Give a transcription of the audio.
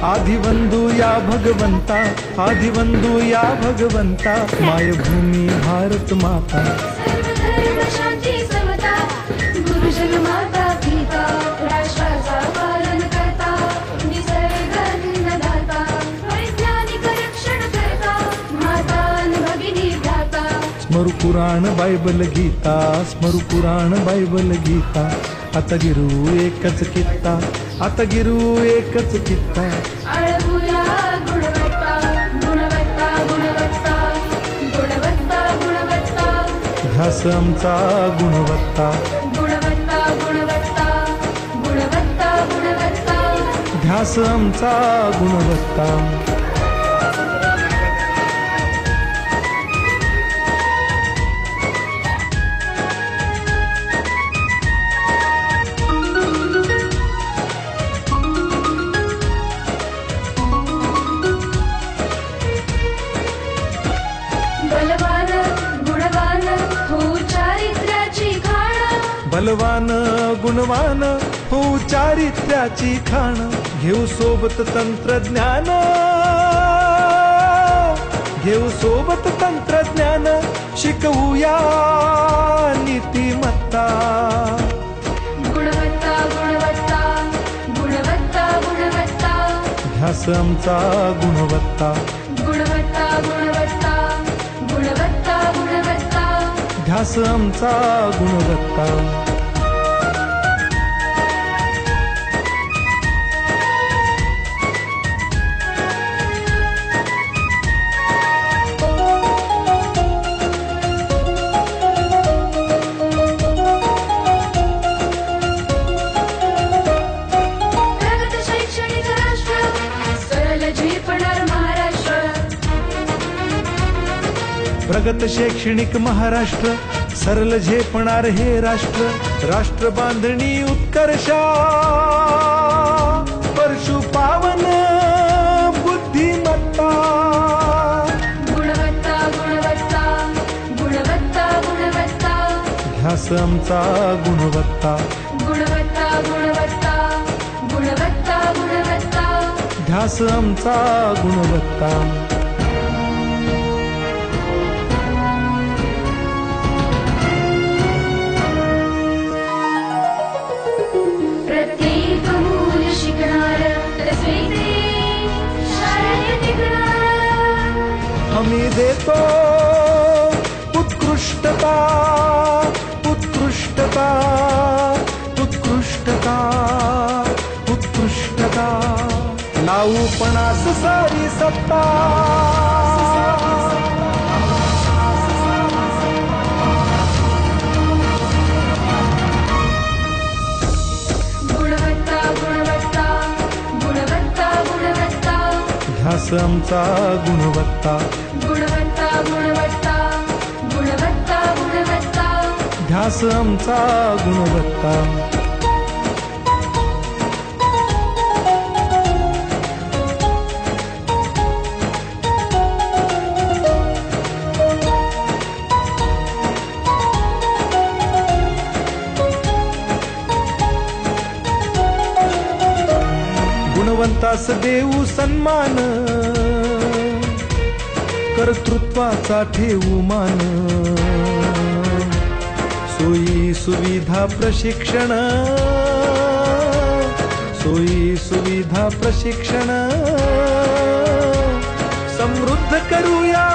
आदिवंदू या भगवंता, आदिवंदू या भगवंता, मायभूमी भारत माता. सर्वधर्म शांती समता, गुरुजन माता पिता, राष्ट्राचा पालन करता, निसर्ग अन्नदाता, वैज्ञानिक रक्षण करता, माता अन भगिनी भ्राता. स्मरू पुराण बायबल गीता, स्मरू पुराण बायबल गीता. आता गिरू एकच कित्ता, आता गिरू एकच कित्ता. आळवूया गुणवत्ता, गुणवत्ता, गुणवत्ता, गुणवत्ता, गुणवत्ता, ध्यास आमचा गुणवत्ता, गुणवत्ता, गुणवत्ता, गुणवत्ता, गुणवत्ता. ध्यास आमचा गुणवत्ता. बलवान गुणवान हो चारित्र्याची खाण, बलवान गुणवान हो चारित्र्याची खाण. घेऊ सोबत तंत्रज्ञान, घेऊ सोबत तंत्रज्ञान, शिकवूया नीतिमत्ता. गुणवत्ता, गुणवत्ता, गुणवत्ता, गुणवत्ता, ध्यास आमचा गुणवत्ता, गुणवत्ता, गुणवत्ता, गुणवत्ता, गुणवत्ता. ध्यास आमचा गुणवत्ता. प्रगत शैक्षणिक राष्ट्र, सरळ झेपणार महाराष्ट्र. प्रगत शैक्षणिक महाराष्ट्र, सरल झेपणार हे राष्ट्र. राष्ट्र बांधणी उत्कर्षा, परशु पावन बुद्धिमत्ता. गुणवत्ता, गुणवत्ता, गुणवत्ता, गुणवत्ता, ध्यास आमचा गुणवत्ता, गुणवत्ता, गुणवत्ता, गुणवत्ता, गुणवत्ता. ध्यास आमचा गुणवत्ता. प्रत्येक मूल शिकणार, तसे ते शाळेत टिकणार. हमी देतो उत्कृष्टता, उत्कृष्टता, उत्कृष्टता, उत्कृष्टता. लावू पणास सारी सत्ता. गुणवत्ता, गुणवत्ता, गुणवत्ता, गुणवत्ता, ध्यास आमचा गुणवत्ता, गुणवत्ता, गुणवत्ता, गुणवत्ता, गुणवत्ता. ध्यास आमचा गुणवत्ता. गुणवंतास देऊ सन्मान, कर्तृत्वाचा ठेवू मान. सोयी सुविधा प्रशिक्षण, सोयी सुविधा प्रशिक्षण. समृद्ध करूया